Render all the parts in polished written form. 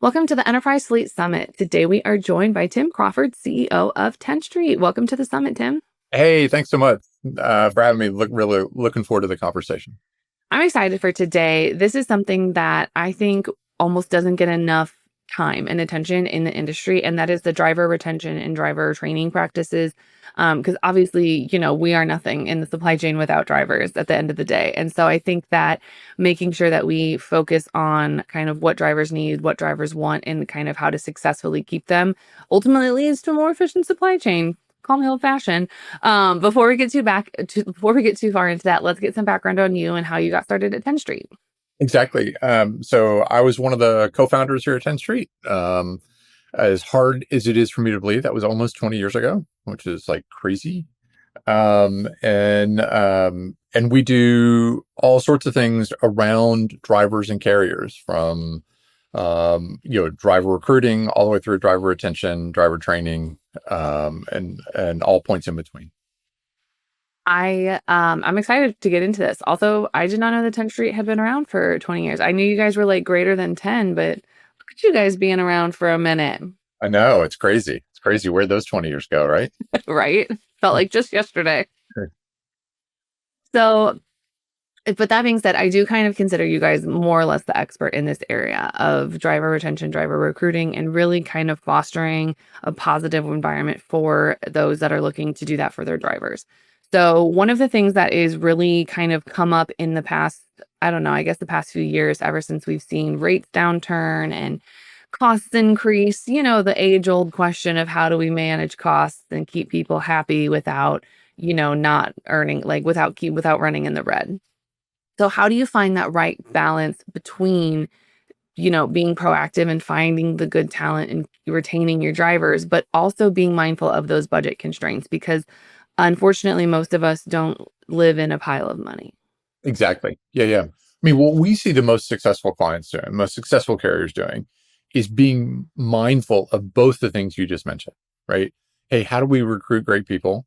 Welcome to the Enterprise Fleet Summit. Today we are joined by Tim Crawford, CEO of Tenstreet. Welcome to the summit, Tim. Hey, thanks so much for having me. Really looking forward to the conversation. I'm excited for today. This is something that I think almost doesn't get enough time and attention in the industry, and that is the driver retention and driver training practices. Because obviously, we are nothing in the supply chain without drivers at the end of the day. And so I think that making sure that we focus on kind of what drivers need, what drivers want, and kind of how to successfully keep them ultimately leads to a more efficient supply chain. Call me old fashioned. Before we get too far into that, let's get some background on you and how you got started at Tenstreet. Exactly. So I was one of the co-founders here at Tenstreet. As hard as it is for me to believe, that was almost 20 years ago, which is like crazy. And we do all sorts of things around drivers and carriers, from driver recruiting all the way through driver retention, driver training, and all points in between. I'm excited to get into this. Also, I did not know that 10th Street had been around for 20 years. I knew you guys were like greater than 10, but look at you guys being around for a minute, I know, it's crazy. It's crazy where those 20 years go, right? right? Felt like just yesterday. So, but that being said, I do kind of consider you guys more or less the expert in this area of driver retention, driver recruiting, and really kind of fostering a positive environment for those that are looking to do that for their drivers. So one of the things that is really kind of come up in the past, I don't know, I guess the past few years, ever since we've seen rates downturn and costs increase, the age old question of how do we manage costs and keep people happy without, not earning, like without running in the red. So how do you find that right balance between, being proactive and finding the good talent and retaining your drivers, but also being mindful of those budget constraints? Because unfortunately, most of us don't live in a pile of money. Exactly. Yeah, yeah. I mean, what we see the most successful clients doing, most successful carriers doing, is being mindful of both the things you just mentioned, right? Hey, how do we recruit great people?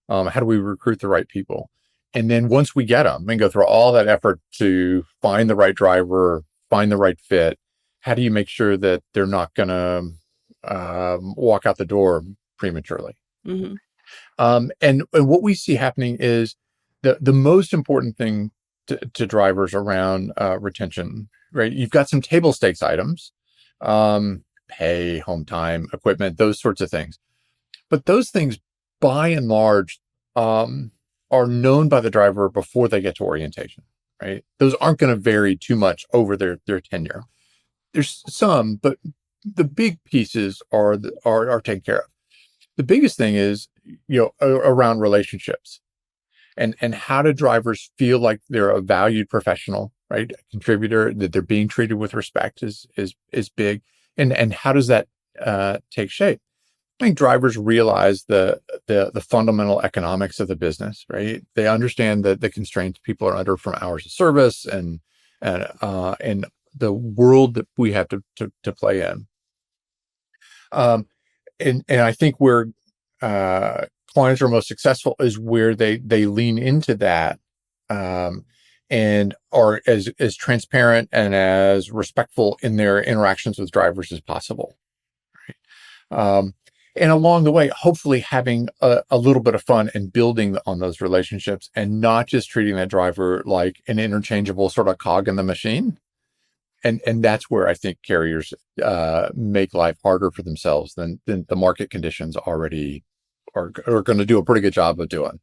How do we recruit the right people? And then once we get them and go through all that effort to find the right driver, find the right fit, how do you make sure that they're not going to walk out the door prematurely? Hmm. And what we see happening is the most important thing to drivers around retention, right? You've got some table stakes items, pay, home time, equipment, those sorts of things. But those things, by and large, are known by the driver before they get to orientation, right? Those aren't going to vary too much over their tenure. There's some, but the big pieces are taken care of. The biggest thing is, around relationships, and how do drivers feel like they're a valued professional, right? A contributor, that they're being treated with respect is big. And how does that take shape? I think drivers realize the fundamental economics of the business, right? They understand the constraints people are under from hours of service and the world that we have to play in. And I think where clients are most successful is where they lean into that, and are as transparent and as respectful in their interactions with drivers as possible. And along the way, hopefully having a little bit of fun and building on those relationships, and not just treating that driver like an interchangeable sort of cog in the machine. And that's where I think carriers make life harder for themselves than the market conditions already are going to do a pretty good job of doing.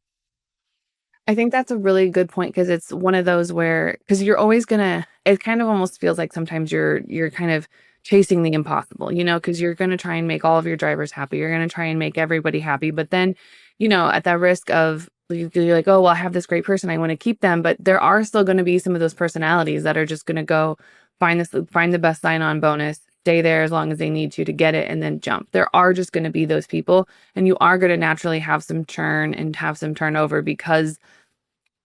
I think that's a really good point because it's one of those where because you're always gonna it kind of almost feels like sometimes you're kind of chasing the impossible, because you're gonna try and make all of your drivers happy. You're gonna try and make everybody happy. But then, at that risk of you're like, oh well, I have this great person, I want to keep them. But there are still gonna be some of those personalities that are just gonna go find the best sign-on bonus, stay there as long as they need to get it and then jump. There are just gonna be those people, and you are gonna naturally have some churn and have some turnover because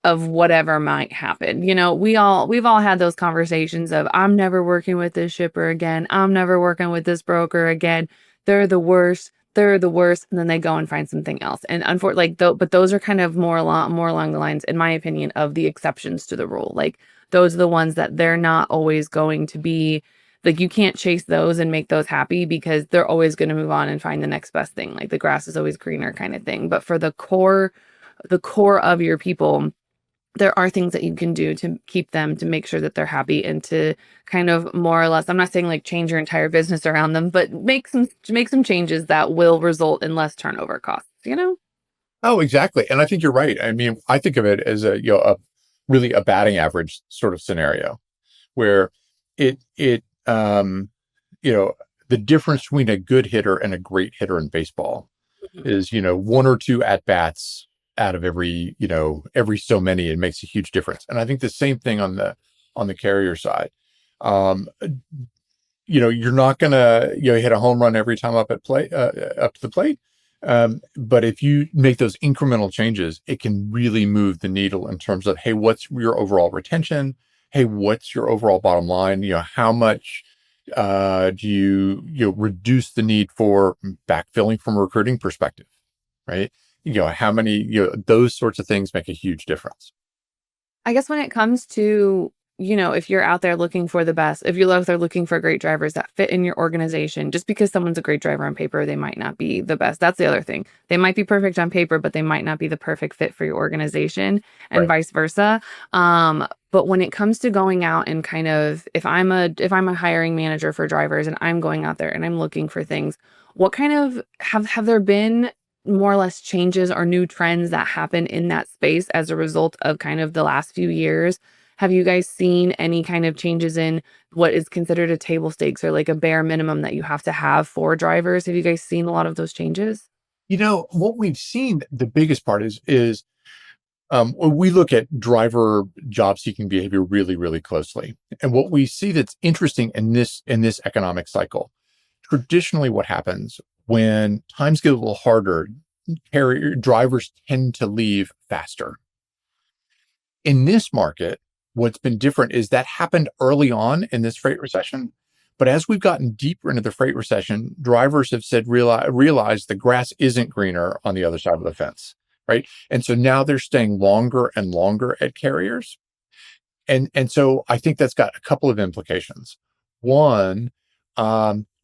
of whatever might happen. We've all had those conversations of I'm never working with this shipper again. I'm never working with this broker again. They're the worst. They're the worst. And then they go and find something else. And unfortunately, but those are kind of more along the lines, in my opinion, of the exceptions to the rule. Like those are the ones that they're not always going to be Like you can't chase those and make those happy because they're always going to move on and find the next best thing. Like the grass is always greener kind of thing. But for the core of your people, there are things that you can do to keep them, to make sure that they're happy and to kind of more or less, I'm not saying like change your entire business around them, but make some changes that will result in less turnover costs, you know? Oh, exactly. And I think you're right. I mean, I think of it as a really a batting average sort of scenario where it you know, the difference between a good hitter and a great hitter in baseball Mhm. is, one or two at bats out of every, every so many. It makes a huge difference. And I think the same thing on the carrier side. Um, you're not gonna, hit a home run every time up to the plate. But if you make those incremental changes, it can really move the needle in terms of, hey, what's your overall retention? Hey, what's your overall bottom line? How much do you reduce the need for backfilling from a recruiting perspective, right? How many, those sorts of things make a huge difference. I guess when it comes to, if you're out there looking for the best, if you're out there looking for great drivers that fit in your organization, just because someone's a great driver on paper, they might not be the best. That's the other thing. They might be perfect on paper, but they might not be the perfect fit for your organization and Right. vice versa. But when it comes to going out and kind of, if I'm a hiring manager for drivers and I'm going out there and I'm looking for things, what kind of have there been more or less changes or new trends that happen in that space as a result of kind of the last few years? Have you guys seen any kind of changes in what is considered a table stakes or like a bare minimum that you have to have for drivers? Have you guys seen a lot of those changes? What we've seen, the biggest part is we look at driver job seeking behavior really, really closely. And what we see that's interesting in this economic cycle, traditionally what happens when times get a little harder, carrier drivers tend to leave faster. In this market, what's been different is that happened early on in this freight recession. But as we've gotten deeper into the freight recession, drivers have said, realize the grass isn't greener on the other side of the fence, right? And so now they're staying longer and longer at carriers. And so I think that's got a couple of implications. One,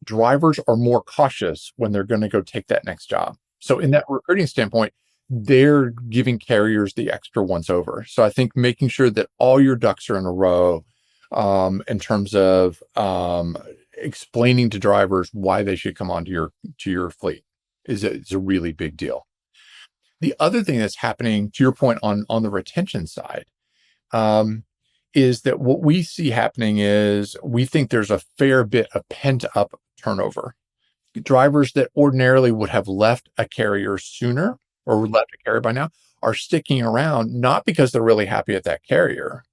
drivers are more cautious when they're going to go take that next job. So in that recruiting standpoint, they're giving carriers the extra once over. So I think making sure that all your ducks are in a row, in terms of explaining to drivers why they should come onto your fleet is a really big deal. The other thing that's happening, to your point on the retention side, um, is that what we see happening is we think there's a fair bit of pent up turnover. Drivers that ordinarily would have left a carrier sooner or left a carrier by now are sticking around, not because they're really happy at that carrier,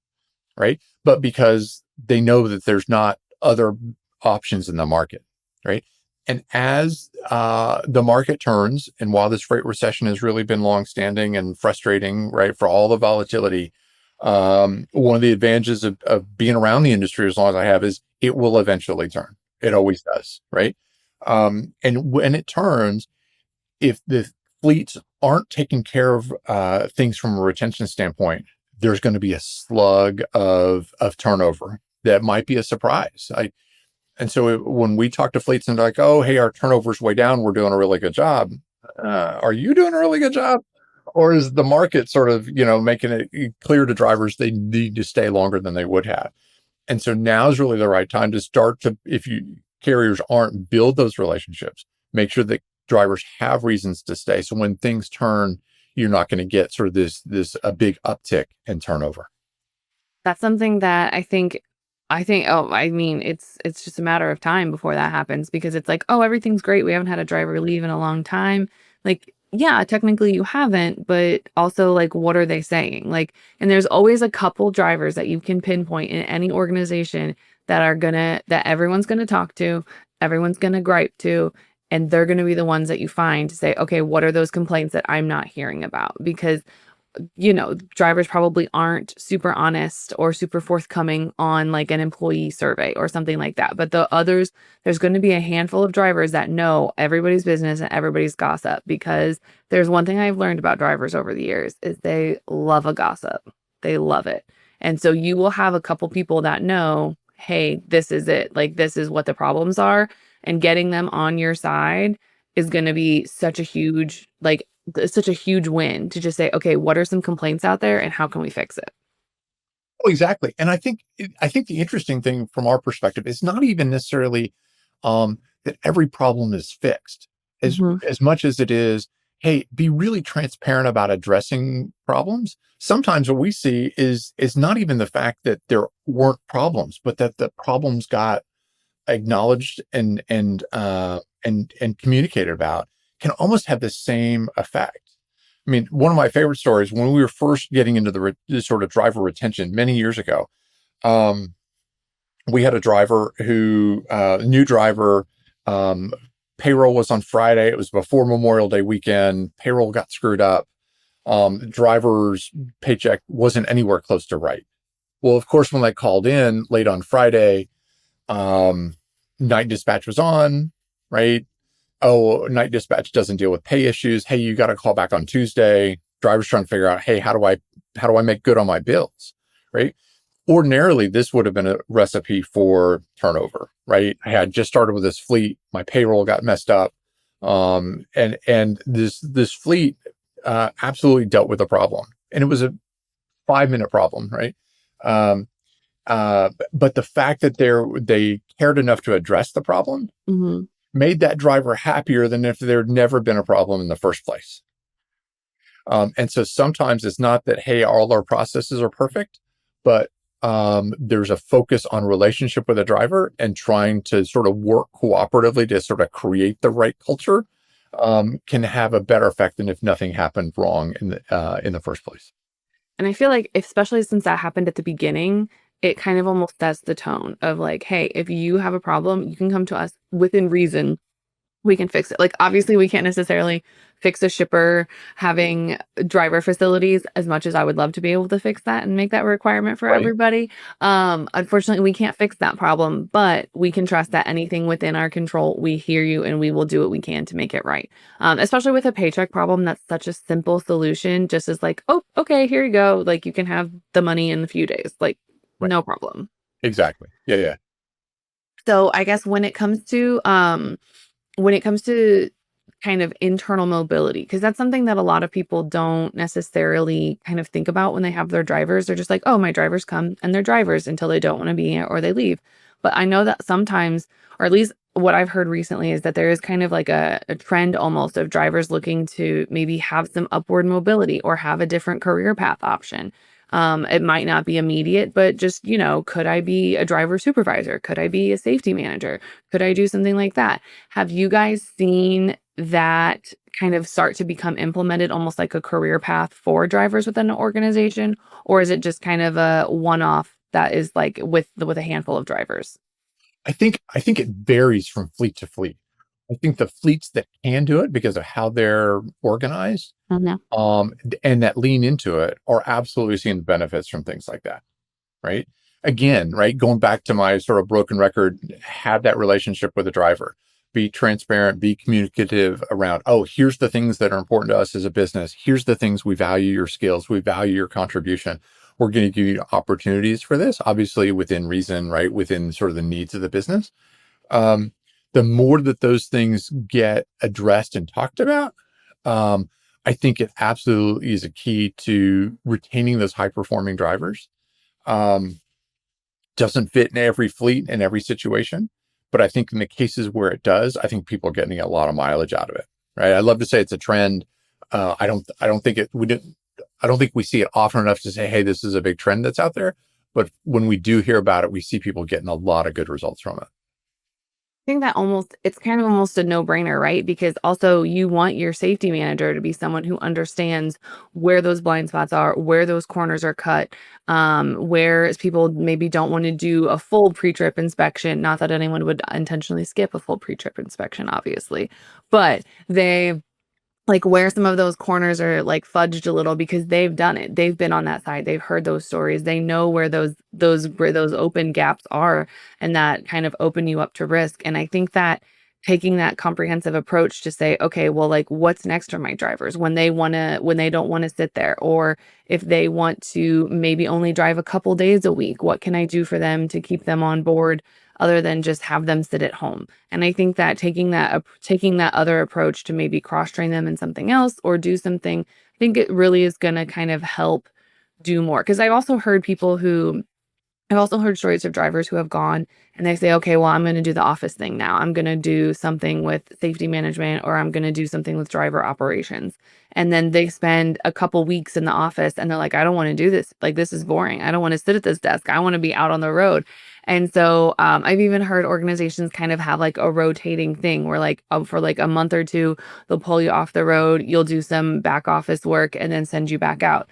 right? But because they know that there's not other options in the market, right? And as the market turns, and while this freight recession has really been longstanding and frustrating, right, for all the volatility, one of the advantages of being around the industry as long as I have is it will eventually turn. It always does, right? And when it turns, if the fleets aren't taking care of things from a retention standpoint, there's going to be a slug of turnover that might be a surprise. And so when we talk to fleets and they're like, oh, hey, our turnover's way down, we're doing a really good job. Are you doing a really good job? Or is the market sort of, making it clear to drivers they need to stay longer than they would have? And so now is really the right time to start to, if you carriers aren't, build those relationships, make sure that drivers have reasons to stay. So when things turn, you're not going to get sort of this a big uptick in turnover. That's something that I think, oh, I mean, it's just a matter of time before that happens because it's like, "Oh, everything's great. We haven't had a driver leave in a long time." Like, yeah, technically you haven't, but also like what are they saying? Like, and there's always a couple drivers that you can pinpoint in any organization that everyone's gonna talk to, everyone's gonna gripe to, and they're gonna be the ones that you find to say, "Okay, what are those complaints that I'm not hearing about?" Because drivers probably aren't super honest or super forthcoming on like an employee survey or something like that. But the others, there's going to be a handful of drivers that know everybody's business and everybody's gossip because there's one thing I've learned about drivers over the years is they love a gossip. They love it. And so you will have a couple people that know, hey, this is it. Like, this is what the problems are. And getting them on your side is going to be such a huge, such a huge win to just say, okay, what are some complaints out there and how can we fix it? Oh, exactly. And I think the interesting thing from our perspective is not even necessarily that every problem is fixed Hmm. as much as it is, hey, be really transparent about addressing problems. Sometimes what we see is not even the fact that there weren't problems, but that the problems got acknowledged and communicated about can almost have the same effect. I mean, one of my favorite stories when we were first getting into the sort of driver retention many years ago. Um, we had a driver who new driver. Um, Payroll was on Friday. It was before Memorial Day weekend. Payroll got screwed up. Driver's paycheck wasn't anywhere close to right. Well, of course, when they called in late on Friday, um, night dispatch was on, right? Oh, night dispatch doesn't deal with pay issues. Hey, you got to call back on Tuesday. Driver's trying to figure out, hey, how do I make good on my bills, right? Ordinarily, this would have been a recipe for turnover, right? I had just started with this fleet. My payroll got messed up, and this fleet absolutely dealt with the problem, and it was a 5 minute problem, right? Um, but the fact that they cared enough to address the problem Hmm. made that driver happier than if there'd never been a problem in the first place. And so sometimes it's not that, hey, all our processes are perfect, but there's a focus on relationship with a driver and trying to sort of work cooperatively to sort of create the right culture can have a better effect than if nothing happened wrong in the first place. And I feel like, especially since that happened at the beginning, it kind of almost sets the tone of like, hey, if you have a problem, you can come to us within reason. We can fix it. Like, obviously, we can't necessarily fix a shipper having driver facilities as much as I would love to be able to fix that and make that a requirement for Right. everybody. Unfortunately, we can't fix that problem, but we can trust that anything within our control, we hear you and we will do what we can to make it right. Especially with a paycheck problem, that's such a simple solution. Just as like, oh, okay, here you go. Like, you can have the money in a few days. Like, Right. no problem. Exactly. Yeah. Yeah. So I guess when it comes to kind of internal mobility, because that's something that a lot of people don't necessarily kind of think about when they have their drivers. They're just like, oh, my drivers come and they're drivers until they don't want to be here or they leave. But I know that sometimes, or at least what I've heard recently, is that there is kind of like a trend almost of drivers looking to maybe have some upward mobility or have a different career path option. It might not be immediate, but just, could I be a driver supervisor? Could I be a safety manager? Could I do something like that? Have you guys seen that kind of start to become implemented almost like a career path for drivers within an organization? Or is it just kind of a one-off that is like with a handful of drivers? I think it varies from fleet to fleet. I think the fleets that can do it because of how they're organized, Oh, no. and that lean into it are absolutely seeing the benefits from things like that, right? Again, right, going back to my sort of broken record, have that relationship with the driver, be transparent, be communicative around, oh, here's the things that are important to us as a business. Here's the things we value your skills, we value your contribution. We're going to give you opportunities for this, obviously within reason, right, within sort of the needs of the business. um, the more that those things get addressed and talked about, um, I think it absolutely is a key to retaining those high performing drivers. Um, doesn't fit in every fleet in every situation, but I think in the cases where it does, I think people are getting a lot of mileage out of it. Right? I love to say it's a trend. I don't think it. We didn't. I don't think we see it often enough to say, "Hey, this is a big trend that's out there." But when we do hear about it, we see people getting a lot of good results from it. I think that it's kind of almost a no-brainer, right? Because also you want your safety manager to be someone who understands where those blind spots are, where those corners are cut, where people maybe don't want to do a full pre-trip inspection. Not that anyone would intentionally skip a full pre-trip inspection, obviously, but they like where some of those corners are like fudged a little because they've done it. They've been on that side. They've heard those stories. They know where those open gaps are and that kind of open you up to risk. And I think that taking that comprehensive approach to say, okay, well, like what's next for my drivers when they don't want to sit there, or if they want to maybe only drive a couple days a week, what can I do for them to keep them on board other than just have them sit at home? And I think that taking that other approach to maybe cross train them in something else or do something, I think it really is going to kind of help do more. Because I've also heard stories of drivers who have gone and they say, okay, well, I'm going to do the office thing now. I'm going to do something with safety management, or I'm going to do something with driver operations. And then they spend a couple weeks in the office and they're like, I don't want to do this. Like, this is boring. I don't want to sit at this desk. I want to be out on the road. And so I've even heard organizations kind of have like a rotating thing where, like, for like a month or two, they'll pull you off the road. You'll do some back office work and then send you back out,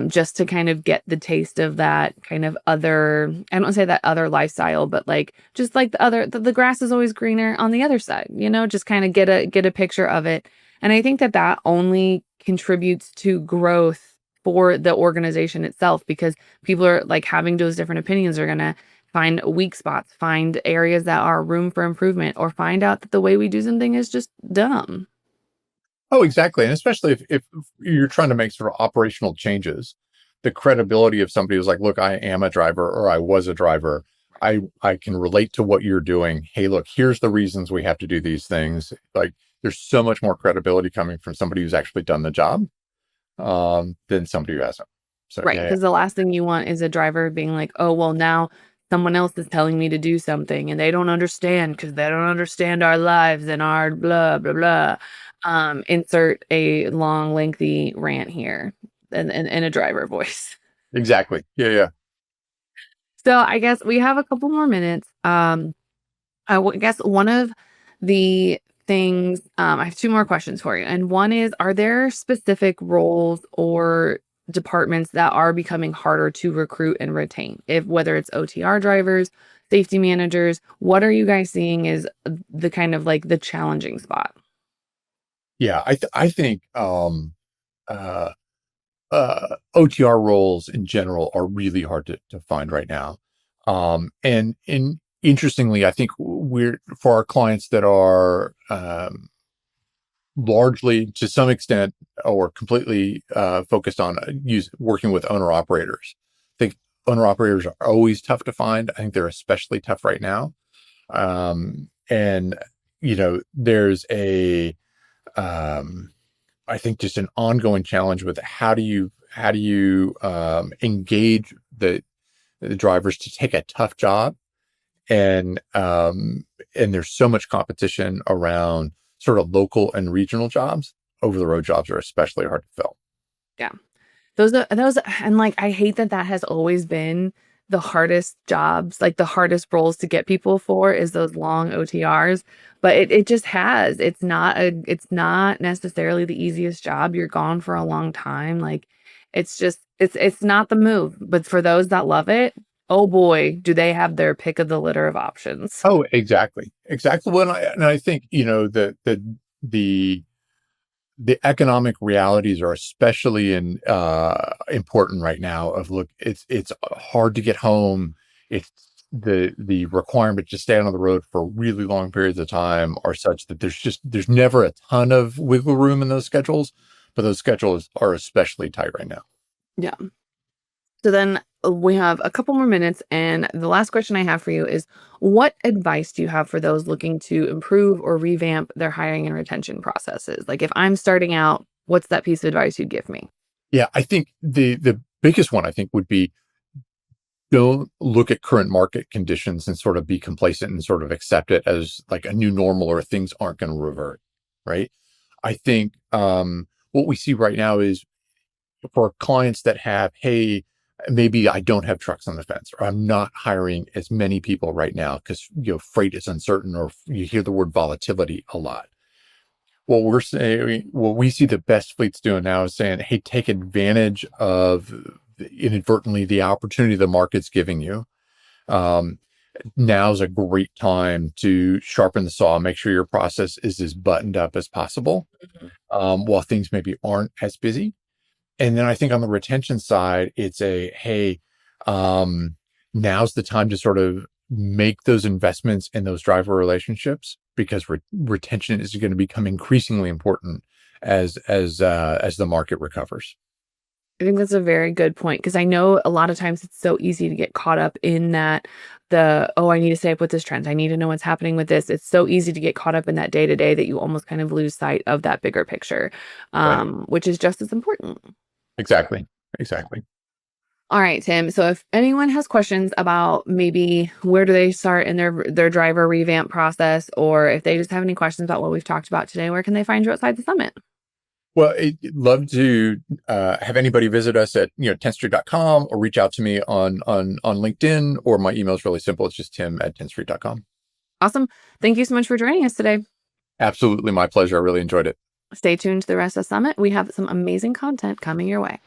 just to kind of get the taste of that kind of other, I don't say that other lifestyle, but like just like the grass is always greener on the other side, just kind of get a picture of it. And I think that that only contributes to growth for the organization itself, because people are like having those different opinions are going to find weak spots, find areas that are room for improvement, or find out that the way we do something is just dumb. Oh, exactly. And especially if you're trying to make sort of operational changes, the credibility of somebody who's like, look, I am a driver or I was a driver. I can relate to what you're doing. Hey, look, here's the reasons we have to do these things. Like, there's so much more credibility coming from somebody who's actually done the job, than somebody who hasn't. So Right, yeah, yeah, because the last thing you want is a driver being like, "Oh, well, now someone else is telling me to do something, and they don't understand because they don't understand our lives and our blah, blah, blah." Insert a long, lengthy rant here in a driver voice. exactly. Yeah, yeah. So, I guess we have a couple more minutes. Guess one of the things, I have 2 more questions for you, and one is, are there specific roles or departments that are becoming harder to recruit and retain? If whether it's OTR drivers, safety managers, what are you guys seeing is the kind of like the challenging spot? Yeah, I think uh OTR roles in general are really hard to find right now. And interestingly, I think we're for our clients that are largely, to some extent, or completely focused on working with owner operators. I think owner operators are always tough to find. I think they're especially tough right now. And there's a I think just an ongoing challenge with how do you engage the drivers to take a tough job, and there's so much competition around sort of local and regional jobs. Over the road jobs are especially hard to fill. Yeah. Those and, like, I hate that that has always been the hardest jobs, like, the hardest roles to get people for is those long OTRs, but it just has. It's not necessarily the easiest job. You're gone for a long time, like, it's just it's not the move, but for those that love it, oh boy, do they have their pick of the litter of options. Oh, exactly, exactly. Well, and I think the the economic realities are especially important right now. Of look, it's hard to get home. It's the requirement to stay on the road for really long periods of time are such that there's never a ton of wiggle room in those schedules, but those schedules are especially tight right now. Yeah. So then we have a couple more minutes. And the last question I have for you is, what advice do you have for those looking to improve or revamp their hiring and retention processes? Like, if I'm starting out, what's that piece of advice you'd give me? Yeah, I think the biggest one I think would be, don't look at current market conditions and sort of be complacent and sort of accept it as like a new normal or things aren't going to revert, right? I think what we see right now is for clients that have, hey, maybe I don't have trucks on the fence, or I'm not hiring as many people right now because freight is uncertain, or you hear the word volatility a lot. What we see the best fleets doing now is saying, hey, take advantage of inadvertently the opportunity the market's giving you. Um, Now's a great time to sharpen the saw, make sure your process is as buttoned up as possible, Mhm. while things maybe aren't as busy. And then I think on the retention side, it's hey, um, now's the time to sort of make those investments in those driver relationships, because retention is going to become increasingly important as the market recovers. I think that's a very good point because I know a lot of times it's so easy to get caught up in that oh, I need to stay up with this trend. I need to know what's happening with this. It's so easy to get caught up in that day to day that you almost kind of lose sight of that bigger picture, Right. which is just as important. Exactly. Exactly. All right, Tim. So if anyone has questions about maybe where do they start in their driver revamp process, or if they just have any questions about what we've talked about today, where can they find you outside the summit? Well, I'd love to have anybody visit us at tenstreet.com, or reach out to me on LinkedIn, or my email is really simple. It's just tim@tenstreet.com. Awesome. Thank you so much for joining us today. Absolutely my pleasure. I really enjoyed it. Stay tuned to the rest of the summit. We have some amazing content coming your way.